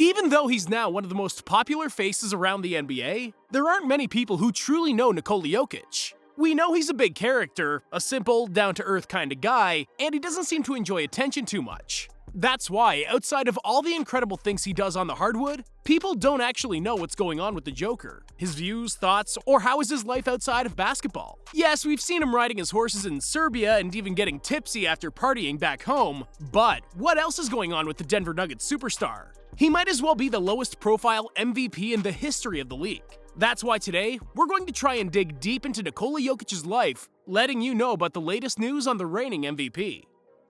Even though he's now one of the most popular faces around the NBA, there aren't many people who truly know Nikola Jokic. We know he's a big character, a simple, down-to-earth kind of guy, and he doesn't seem to enjoy attention too much. That's why, outside of all the incredible things he does on the hardwood, people don't actually know what's going on with the Joker, his views, thoughts, or how is his life outside of basketball. Yes, we've seen him riding his horses in Serbia and even getting tipsy after partying back home, but what else is going on with the Denver Nuggets superstar? He might as well be the lowest profile MVP in the history of the league. That's why today, we're going to try and dig deep into Nikola Jokic's life, letting you know about the latest news on the reigning MVP.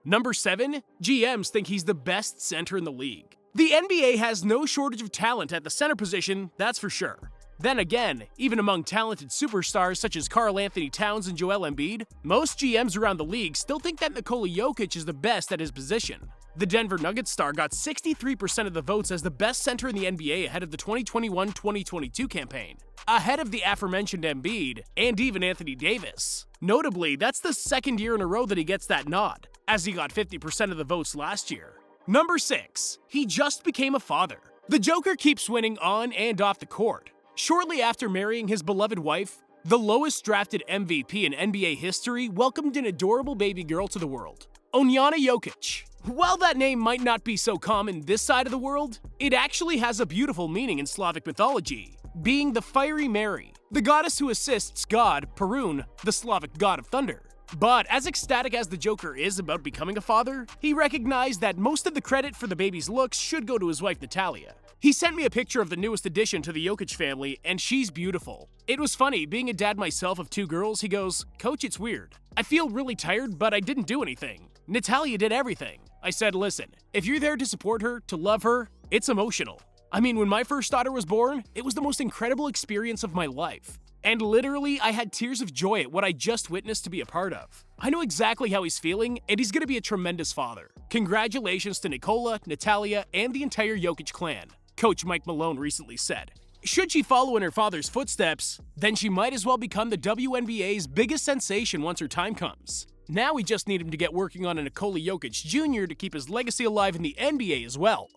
Number 7, GMs think he's the best center in the league. The NBA has no shortage of talent at the center position, that's for sure. Then again, even among talented superstars such as Karl Anthony Towns and Joel Embiid, most GMs around the league still think that Nikola Jokic is the best at his position. The Denver Nuggets star got 63% of the votes as the best center in the NBA ahead of the 2021-2022 campaign, ahead of the aforementioned Embiid and even Anthony Davis. Notably, that's the second year in a row that he gets that nod, as he got 50% of the votes last year. Number 6, he just became a father. The Joker keeps winning on and off the court. Shortly after marrying his beloved wife, the lowest drafted MVP in NBA history welcomed an adorable baby girl to the world, Onyana Jokic. While that name might not be so common this side of the world, it actually has a beautiful meaning in Slavic mythology, being the fiery Mary, the goddess who assists god Perun, the Slavic god of thunder. But as ecstatic as the Joker is about becoming a father, he recognized that most of the credit for the baby's looks should go to his wife Natalia. He sent me a picture of the newest addition to the Jokic family, and she's beautiful. It was funny, being a dad myself of 2 girls, he goes, "Coach, it's weird. I feel really tired, but I didn't do anything. Natalia did everything." I said, "Listen, if you're there to support her, to love her, it's emotional. I mean, when my first daughter was born, it was the most incredible experience of my life. And literally, I had tears of joy at what I just witnessed to be a part of. I know exactly how he's feeling, and he's gonna be a tremendous father. Congratulations to Nikola, Natalia, and the entire Jokic clan," Coach Mike Malone recently said. Should she follow in her father's footsteps, then she might as well become the WNBA's biggest sensation once her time comes. Now we just need him to get working on a Nikola Jokic Jr. to keep his legacy alive in the NBA as well.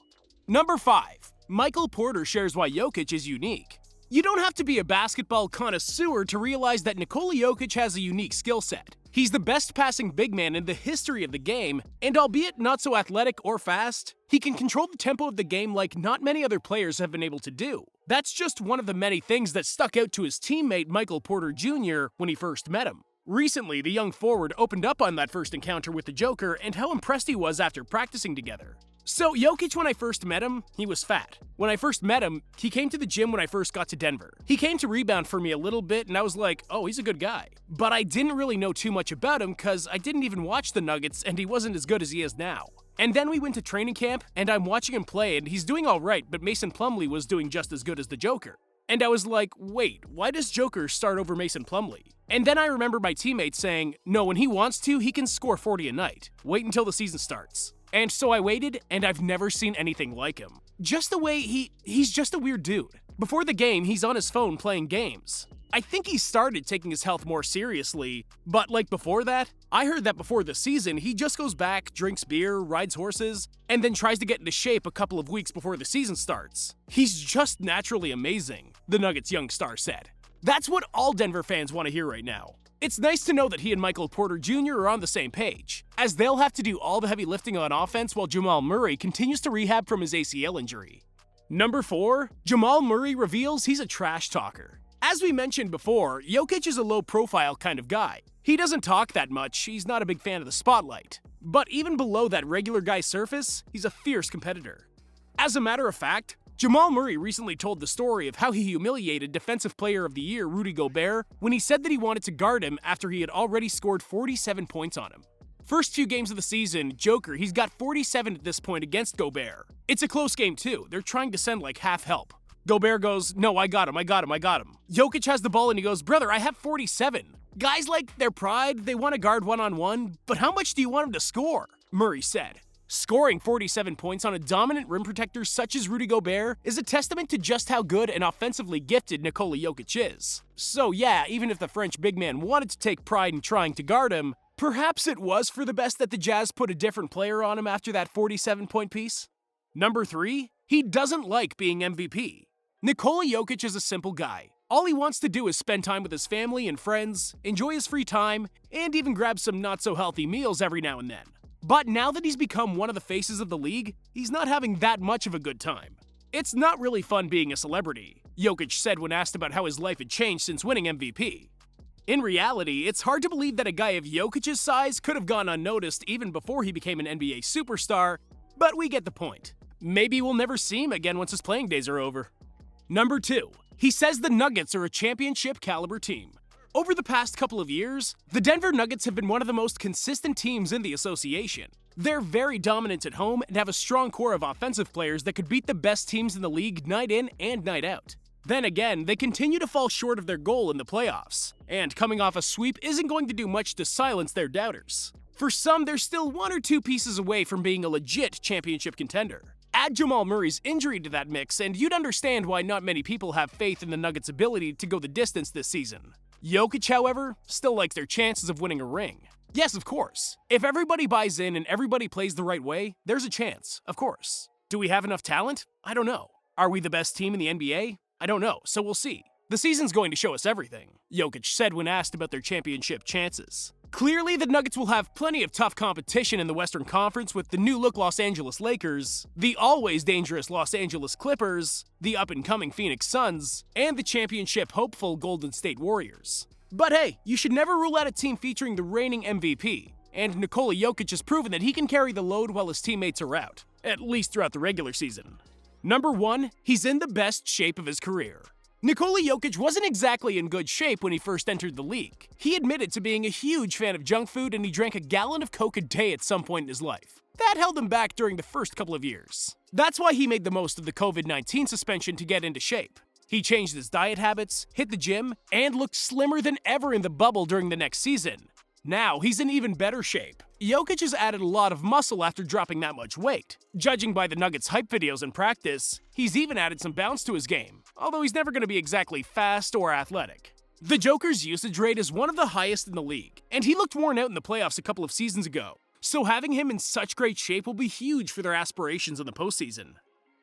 Number 5, Michael Porter shares why Jokic is unique. You don't have to be a basketball connoisseur to realize that Nikola Jokic has a unique skill set. He's the best passing big man in the history of the game, and albeit not so athletic or fast, he can control the tempo of the game like not many other players have been able to do. That's just one of the many things that stuck out to his teammate Michael Porter Jr. when he first met him. Recently, the young forward opened up on that first encounter with the Joker and how impressed he was after practicing together. So Jokic, when I first met him, he was fat. When I first met him, he came to the gym when I first got to Denver. He came to rebound for me a little bit and I was like, oh, he's a good guy. But I didn't really know too much about him because I didn't even watch the Nuggets and he wasn't as good as he is now. And then we went to training camp and I'm watching him play and he's doing alright, but Mason Plumlee was doing just as good as the Joker. And I was like, wait, why does Joker start over Mason Plumlee? And then I remember my teammates saying, no, when he wants to, he can score 40 a night. Wait until the season starts. And so I waited, and I've never seen anything like him. Just the way he's just a weird dude. Before the game, he's on his phone playing games. I think he started taking his health more seriously, but like before that, I heard that before the season, he just goes back, drinks beer, rides horses, and then tries to get into shape a couple of weeks before the season starts. He's just naturally amazing, the Nuggets young star said. That's what all Denver fans want to hear right now. It's nice to know that he and Michael Porter Jr. are on the same page, as they'll have to do all the heavy lifting on offense while Jamal Murray continues to rehab from his ACL injury. Number 4, Jamal Murray reveals he's a trash talker. As we mentioned before, Jokic is a low-profile kind of guy. He doesn't talk that much, he's not a big fan of the spotlight. But even below that regular guy surface, he's a fierce competitor. As a matter of fact, Jamal Murray recently told the story of how he humiliated Defensive Player of the Year Rudy Gobert when he said that he wanted to guard him after he had already scored 47 points on him. First few games of the season, Joker, he's got 47 at this point against Gobert. It's a close game too, they're trying to send like half help. Gobert goes, no, I got him. Jokic has the ball and he goes, brother, I have 47. Guys like their pride, they want to guard one-on-one, but how much do you want him to score? Murray said. Scoring 47 points on a dominant rim protector such as Rudy Gobert is a testament to just how good and offensively gifted Nikola Jokic is. So yeah, even if the French big man wanted to take pride in trying to guard him, perhaps it was for the best that the Jazz put a different player on him after that 47-point piece. Number 3, He doesn't like being MVP. Nikola Jokic is a simple guy. All he wants to do is spend time with his family and friends, enjoy his free time, and even grab some not-so-healthy meals every now and then. But now that he's become one of the faces of the league, he's not having that much of a good time. "It's not really fun being a celebrity," Jokic said when asked about how his life had changed since winning MVP. In reality, it's hard to believe that a guy of Jokic's size could have gone unnoticed even before he became an NBA superstar, but we get the point. Maybe we'll never see him again once his playing days are over. Number 2. He says the Nuggets are a championship-caliber team. Over the past couple of years, the Denver Nuggets have been one of the most consistent teams in the association. They're very dominant at home and have a strong core of offensive players that could beat the best teams in the league night in and night out. Then again, they continue to fall short of their goal in the playoffs, and coming off a sweep isn't going to do much to silence their doubters. For some, they're still 1 or 2 pieces away from being a legit championship contender. Add Jamal Murray's injury to that mix, and you'd understand why not many people have faith in the Nuggets' ability to go the distance this season. Jokic, however, still likes their chances of winning a ring. Yes, of course. If everybody buys in and everybody plays the right way, there's a chance, of course. Do we have enough talent? I don't know. Are we the best team in the NBA? I don't know, so we'll see. The season's going to show us everything, Jokic said when asked about their championship chances. Clearly, the Nuggets will have plenty of tough competition in the Western Conference with the new-look Los Angeles Lakers, the always dangerous Los Angeles Clippers, the up-and-coming Phoenix Suns, and the championship-hopeful Golden State Warriors. But hey, you should never rule out a team featuring the reigning MVP, and Nikola Jokic has proven that he can carry the load while his teammates are out, at least throughout the regular season. Number 1, he's in the best shape of his career. Nikola Jokic wasn't exactly in good shape when he first entered the league. He admitted to being a huge fan of junk food and he drank a gallon of Coke a day at some point in his life. That held him back during the first couple of years. That's why he made the most of the COVID-19 suspension to get into shape. He changed his diet habits, hit the gym, and looked slimmer than ever in the bubble during the next season. Now, he's in even better shape. Jokic has added a lot of muscle after dropping that much weight. Judging by the Nuggets hype videos in practice, he's even added some bounce to his game, although he's never going to be exactly fast or athletic. The Joker's usage rate is one of the highest in the league, and he looked worn out in the playoffs a couple of seasons ago, so having him in such great shape will be huge for their aspirations in the postseason.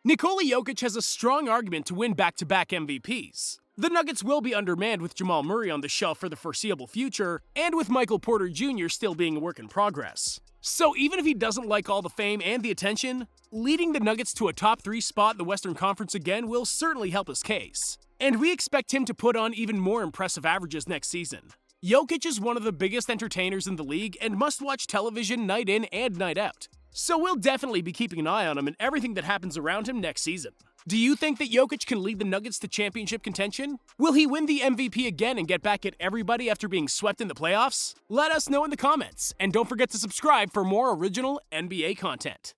Nikola Jokic has a strong argument to win back-to-back MVPs. The Nuggets will be undermanned with Jamal Murray on the shelf for the foreseeable future, and with Michael Porter Jr. still being a work in progress. So even if he doesn't like all the fame and the attention, leading the Nuggets to a top 3 spot in the Western Conference again will certainly help his case. And we expect him to put on even more impressive averages next season. Jokic is one of the biggest entertainers in the league and must-watch television night in and night out. So we'll definitely be keeping an eye on him and everything that happens around him next season. Do you think that Jokic can lead the Nuggets to championship contention? Will he win the MVP again and get back at everybody after being swept in the playoffs? Let us know in the comments, and don't forget to subscribe for more original NBA content.